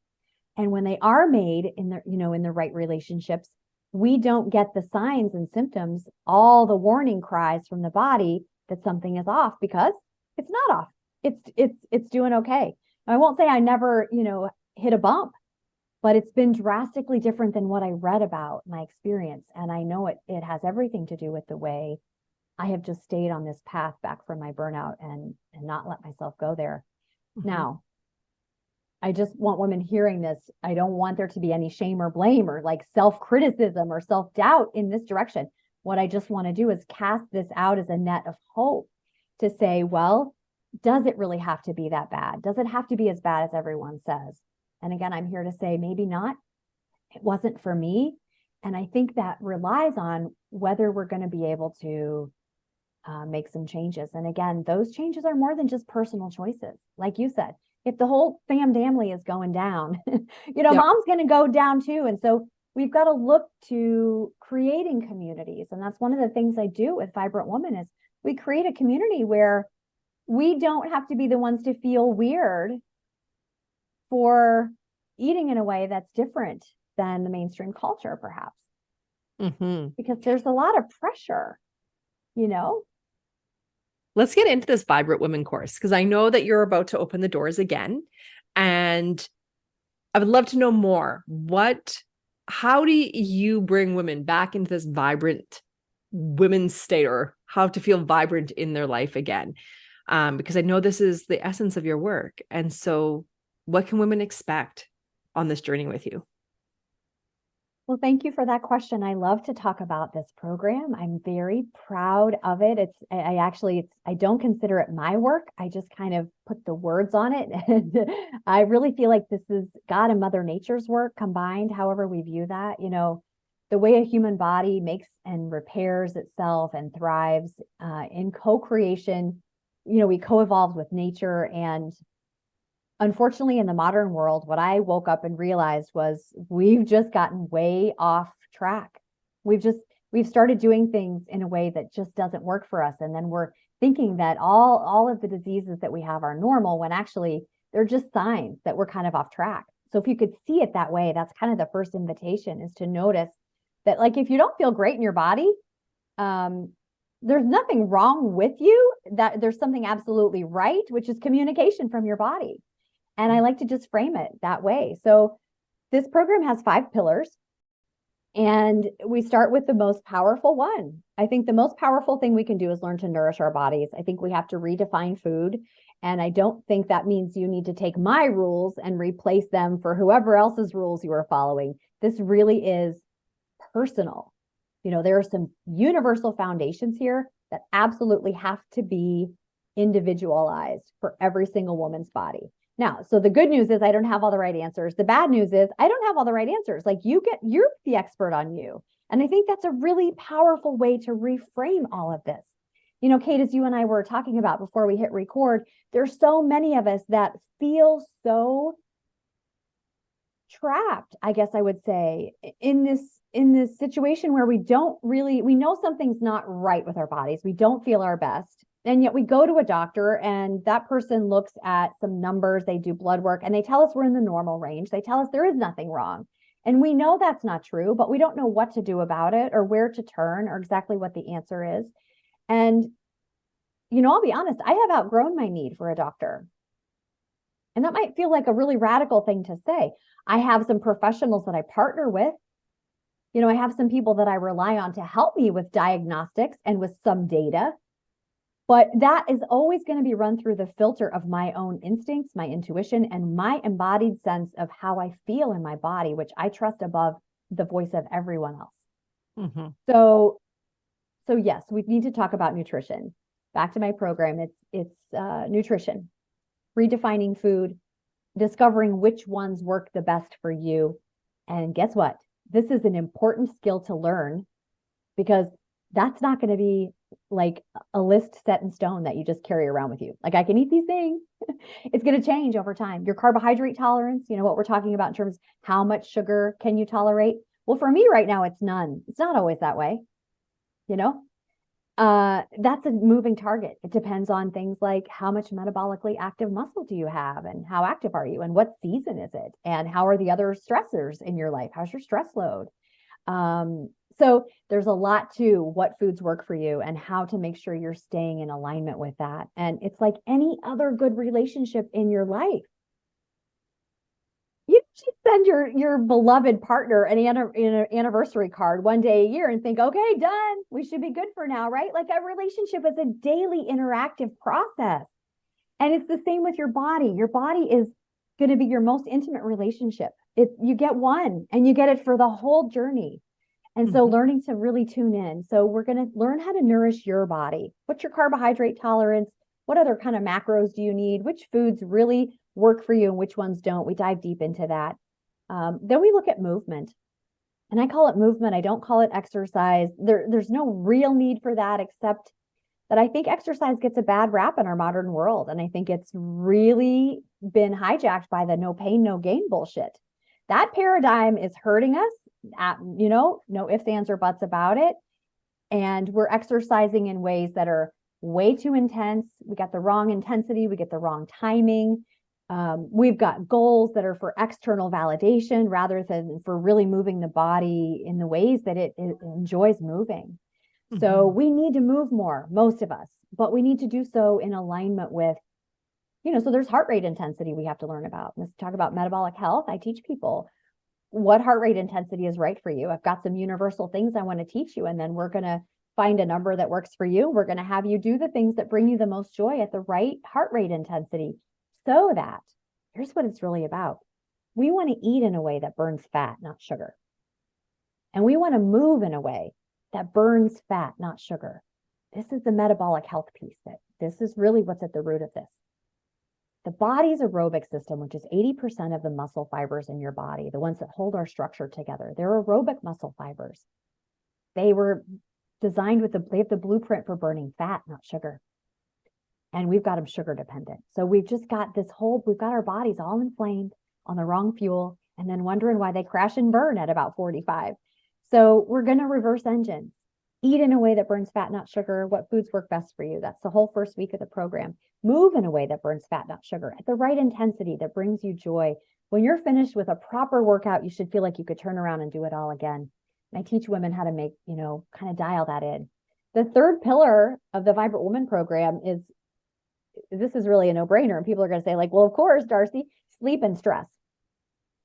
And when they are made in the right relationships, we don't get the signs and symptoms, all the warning cries from the body that something is off, because it's not off. It's doing okay. I won't say I never, hit a bump, but it's been drastically different than what I read about, my experience. And I know it has everything to do with the way I have just stayed on this path back from my burnout and not let myself go there. Mm-hmm. Now, I just want women hearing this. I don't want there to be any shame or blame or like self-criticism or self-doubt in this direction. What I just want to do is cast this out as a net of hope to say, well, does it really have to be that bad? Does it have to be as bad as everyone says? And again, I'm here to say maybe not. It wasn't for me. And I think that relies on whether we're going to be able to make some changes. And again, those changes are more than just personal choices. Like you said, if the whole family is going down, mom's going to go down too. And so we've got to look to creating communities. And that's one of the things I do with Vibrant Woman is we create a community where we don't have to be the ones to feel weird for eating in a way that's different than the mainstream culture, perhaps. Mm-hmm. Because there's a lot of pressure,
Let's get into this Vibrant Women course, because I know that you're about to open the doors again. And I would love to know more. How do you bring women back into this vibrant women's state, or how to feel vibrant in their life again? Because I know this is the essence of your work. And so what can women expect on this journey with you?
Well, thank you for that question. I love to talk about this program. I'm very proud of it. I don't consider it my work. I just kind of put the words on it. And I really feel like this is God and Mother Nature's work combined, however we view that. The way a human body makes and repairs itself and thrives in co-creation, we co-evolved with nature. And unfortunately, in the modern world, what I woke up and realized was we've just gotten way off track. We've started doing things in a way that just doesn't work for us. And then we're thinking that all of the diseases that we have are normal, when actually they're just signs that we're kind of off track. So if you could see it that way, that's kind of the first invitation, is to notice that, like, if you don't feel great in your body, there's nothing wrong with you, that there's something absolutely right, which is communication from your body. And I like to just frame it that way. So this program has 5 pillars, and we start with the most powerful one. I think the most powerful thing we can do is learn to nourish our bodies. I think we have to redefine food. And I don't think that means you need to take my rules and replace them for whoever else's rules you are following. This really is personal. There are some universal foundations here that absolutely have to be individualized for every single woman's body. Now, so the good news is I don't have all the right answers. The bad news is I don't have all the right answers. Like you're the expert on you. And I think that's a really powerful way to reframe all of this. You know, Kate, as you and I were talking about before we hit record, there's so many of us that feel so trapped, I guess I would say, in this situation where we know something's not right with our bodies. We don't feel our best. And yet we go to a doctor and that person looks at some numbers, they do blood work, and they tell us we're in the normal range. They tell us there is nothing wrong. And we know that's not true, but we don't know what to do about it or where to turn or exactly what the answer is. And, you know, I'll be honest, I have outgrown my need for a doctor. And that might feel like a really radical thing to say. I have some professionals that I partner with. You know, I have some people that I rely on to help me with diagnostics and with some data. But that is always going to be run through the filter of my own instincts, my intuition, and my embodied sense of how I feel in my body, which I trust above the voice of everyone else. Mm-hmm. So yes, we need to talk about nutrition. Back to my program, it's nutrition, redefining food, discovering which ones work the best for you. And guess what? This is an important skill to learn because that's not going to be like a list set in stone that you just carry around with you. Like I can eat these things. It's going to change over time. Your carbohydrate tolerance, you know, what we're talking about in terms of how much sugar can you tolerate? Well, for me right now, it's none. It's not always that way. You know, that's a moving target. It depends on things like how much metabolically active muscle do you have and how active are you and what season is it and how are the other stressors in your life? How's your stress load? So there's a lot to what foods work for you and how to make sure you're staying in alignment with that. And it's like any other good relationship in your life. You should send your beloved partner an anniversary card one day a year and think, okay, done. We should be good for now, right? Like a relationship is a daily interactive process. And it's the same with your body. Your body is going to be your most intimate relationship. You get one and you get it for the whole journey. And so learning to really tune in. So we're going to learn how to nourish your body. What's your carbohydrate tolerance? What other kind of macros do you need? Which foods really work for you and which ones don't? We dive deep into that. Then we look at movement. And I call it movement. I don't call it exercise. There's no real need for that, except that I think exercise gets a bad rap in our modern world. And I think it's really been hijacked by the no pain, no gain bullshit. That paradigm is hurting us. No ifs, ands, or buts about it. And we're exercising in ways that are way too intense. We got the wrong intensity. We get the wrong timing. We've got goals that are for external validation rather than for really moving the body in the ways that it enjoys moving. So we need to move more, most of us, but we need to do so in alignment with, so there's heart rate intensity we have to learn about. Let's talk about metabolic health. I teach people what heart rate intensity is right for you. I've got some universal things I want to teach you, and then we're going to find a number that works for you. We're going to have you do the things that bring you the most joy at the right heart rate intensity, so that here's what it's really about. We want to eat in a way that burns fat, not sugar. And we want to move in a way that burns fat, not sugar. This is the metabolic health piece. This is really what's at the root of this. The body's aerobic system, which is 80% of the muscle fibers in your body, the ones that hold our structure together, they're aerobic muscle fibers. They were designed they have the blueprint for burning fat, not sugar. And we've got them sugar dependent. So we've just got we've got our bodies all inflamed on the wrong fuel and then wondering why they crash and burn at about 45. So we're going to reverse engine. Eat in a way that burns fat, not sugar. What foods work best for you? That's the whole first week of the program. Move in a way that burns fat, not sugar, at the right intensity that brings you joy. When you're finished with a proper workout, you should feel like you could turn around and do it all again. And I teach women how to make, kind of dial that in. The third pillar of the Vibrant Woman program this is really a no-brainer. And people are going to say like, well, of course, Darci, sleep and stress.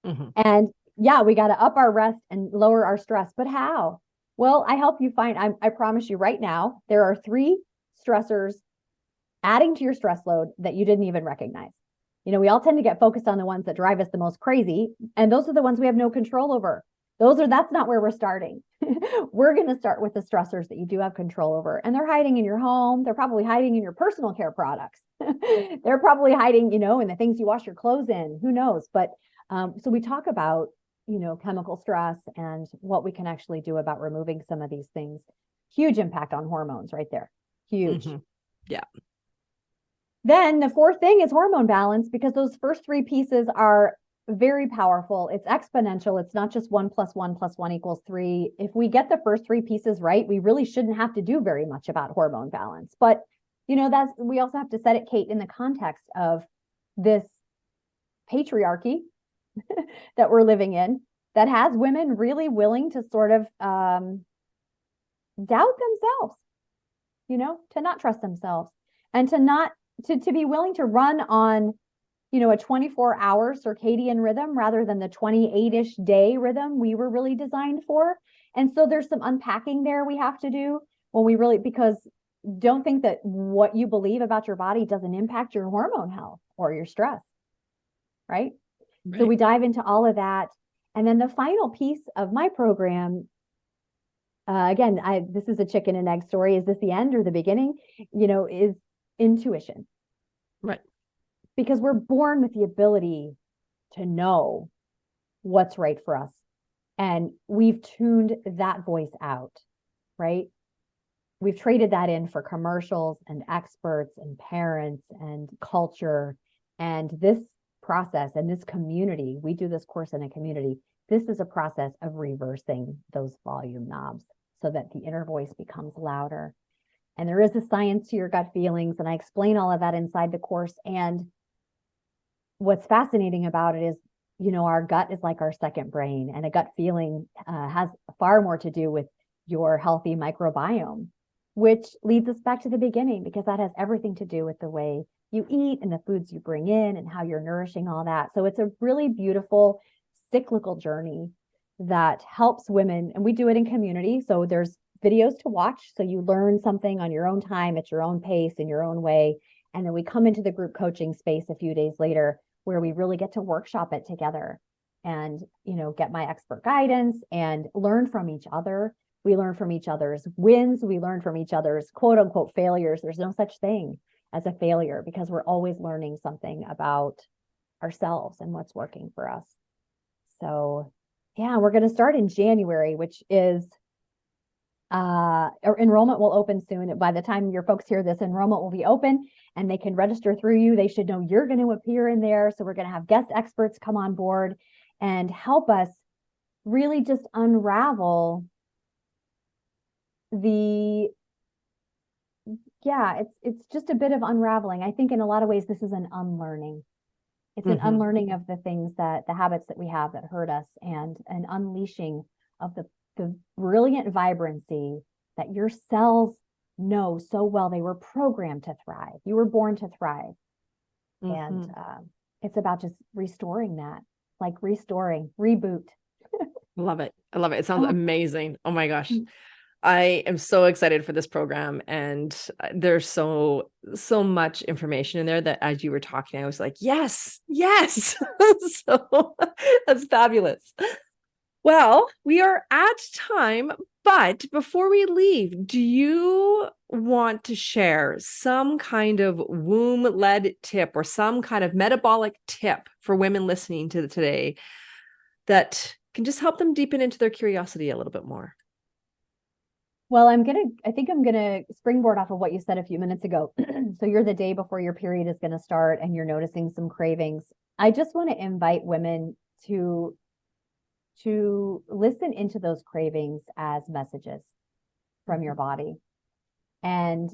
And yeah, we got to up our rest and lower our stress, but how? Well, I help you find, I promise you right now, there are 3 stressors adding to your stress load that you didn't even recognize. We all tend to get focused on the ones that drive us the most crazy. And those are the ones we have no control over. That's not where we're starting. we're going to start with the stressors that you do have control over. And they're hiding in your home. They're probably hiding in your personal care products. They're probably hiding, in the things you wash your clothes in. Who knows? But so we talk about, chemical stress and what we can actually do about removing some of these things. Huge impact on hormones right there. Huge.
Mm-hmm. Yeah.
Then the fourth thing is hormone balance, because those first three pieces are very powerful. It's exponential. It's not just 1 + 1 + 1 = 3. If we get the first three pieces right, we really shouldn't have to do very much about hormone balance. But, we also have to set it, Kate, in the context of this patriarchy that we're living in that has women really willing to sort of doubt themselves, to not trust themselves, and to be willing to run on, a 24-hour circadian rhythm rather than the 28-ish day rhythm we were really designed for. And so there's some unpacking there we have to do because don't think that what you believe about your body doesn't impact your hormone health or your stress, right? So we dive into all of that. And then the final piece of my program, again, this is a chicken and egg story. Is this the end or the beginning? Is intuition.
Right.
Because we're born with the ability to know what's right for us. And we've tuned that voice out, right? We've traded that in for commercials and experts and parents and culture. And this process and this community, we do this course in a community. This is a process of reversing those volume knobs so that the inner voice becomes louder. And there is a science to your gut feelings. And I explain all of that inside the course. And what's fascinating about it is, our gut is like our second brain, and a gut feeling has far more to do with your healthy microbiome, which leads us back to the beginning, because that has everything to do with the way you eat and the foods you bring in and how you're nourishing all that. So it's a really beautiful cyclical journey that helps women. And we do it in community. So there's videos to watch. So you learn something on your own time, at your own pace, in your own way. And then we come into the group coaching space a few days later, where we really get to workshop it together and, get my expert guidance and learn from each other. We learn from each other's wins. We learn from each other's quote unquote failures. There's no such thing as a failure, because we're always learning something about ourselves and what's working for us. So yeah, we're going to start in January, which is enrollment will open soon. By the time your folks hear this, enrollment will be open and they can register through you. They should know you're going to appear in there. So we're going to have guest experts come on board and help us really just unravel it's just a bit of unraveling. I think in a lot of ways, this is an unlearning. It's an unlearning of the things the habits that we have that hurt us, and an unleashing of the brilliant vibrancy that your cells know so well. They were programmed to thrive. You were born to thrive. And it's about just restoring that, like reboot.
Love it. I love it. It sounds amazing. Oh my gosh. I am so excited for this program, and there's so much information in there that as you were talking, I was like, yes. So that's fabulous. Well, we are at time, but before we leave, do you want to share some kind of womb-led tip or some kind of metabolic tip for women listening to today that can just help them deepen into their curiosity a little bit more?
Well, I think I'm going to springboard off of what you said a few minutes ago. So you're the day before your period is going to start and you're noticing some cravings. I just want to invite women to listen into those cravings as messages from your body. And,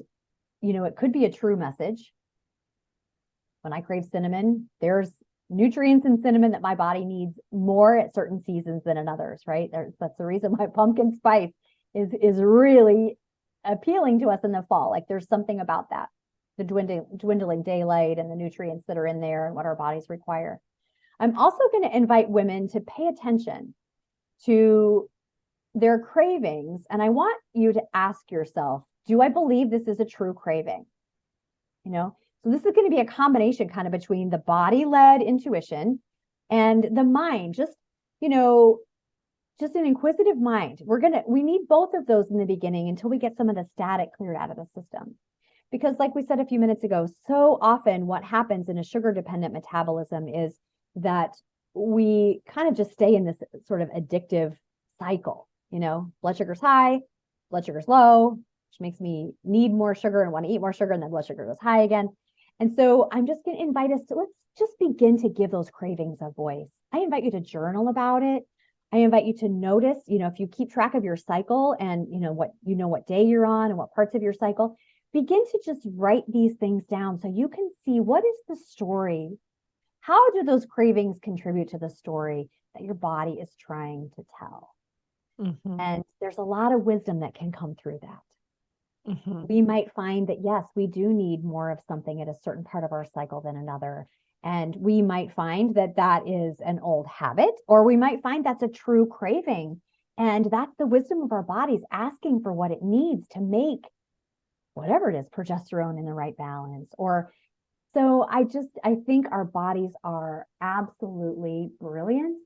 it could be a true message. When I crave cinnamon, there's nutrients in cinnamon that my body needs more at certain seasons than in others, right? That's the reason why pumpkin spice is really appealing to us in the fall. Like there's something about that, the dwindling daylight and the nutrients that are in there and what our bodies require. I'm also going to invite women to pay attention to their cravings. And I want you to ask yourself, do I believe this is a true craving? So this is going to be a combination kind of between the body-led intuition and the mind, just just an inquisitive mind. We need both of those in the beginning until we get some of the static cleared out of the system. Because like we said a few minutes ago, so often what happens in a sugar dependent metabolism is that we kind of just stay in this sort of addictive cycle. Blood sugar's high, blood sugar's low, which makes me need more sugar and want to eat more sugar, and then blood sugar goes high again. And so I'm just going to invite us to, let's just begin to give those cravings a voice. I invite you to journal about it. I invite you to notice, if you keep track of your cycle and what day you're on and what parts of your cycle, begin to just write these things down so you can see, what is the story? How do those cravings contribute to the story that your body is trying to tell? Mm-hmm. And there's a lot of wisdom that can come through that. Mm-hmm. We might find that, yes, we do need more of something at a certain part of our cycle than another. And we might find that that is an old habit, or we might find that's a true craving. And that's the wisdom of our bodies asking for what it needs to make whatever it is, progesterone in the right balance. So I think our bodies are absolutely brilliant.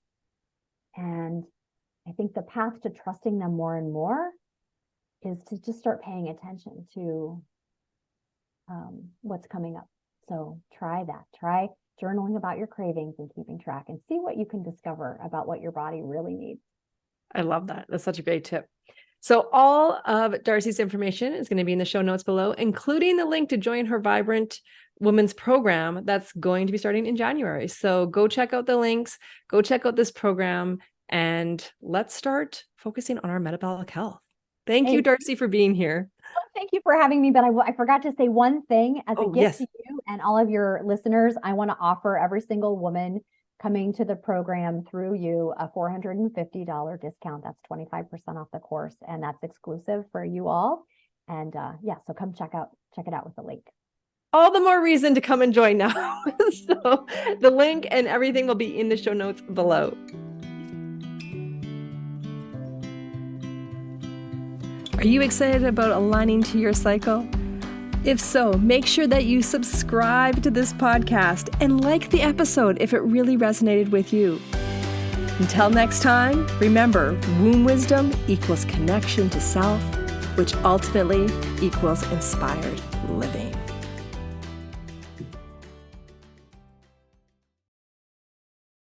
And I think the path to trusting them more and more is to just start paying attention to what's coming up. So try that. Try journaling about your cravings and keeping track, and see what you can discover about what your body really needs.
I love that. That's such a great tip. So all of Darci's information is going to be in the show notes below, including the link to join her Vibrant Women's program that's going to be starting in January. So go check out the links, go check out this program, and let's start focusing on our metabolic health. Thank you, Darci, for being here.
Thank you for having me, but I forgot to say one thing as a gift to you and all of your listeners. I want to offer every single woman coming to the program through you a $450 discount. That's 25% off the course, and that's exclusive for you all. And so come check it out with the link.
All the more reason to come and join now. So the link and everything will be in the show notes below. Are you excited about aligning to your cycle? If so, make sure that you subscribe to this podcast and like the episode if it really resonated with you. Until next time, remember, womb wisdom equals connection to self, which ultimately equals inspired living.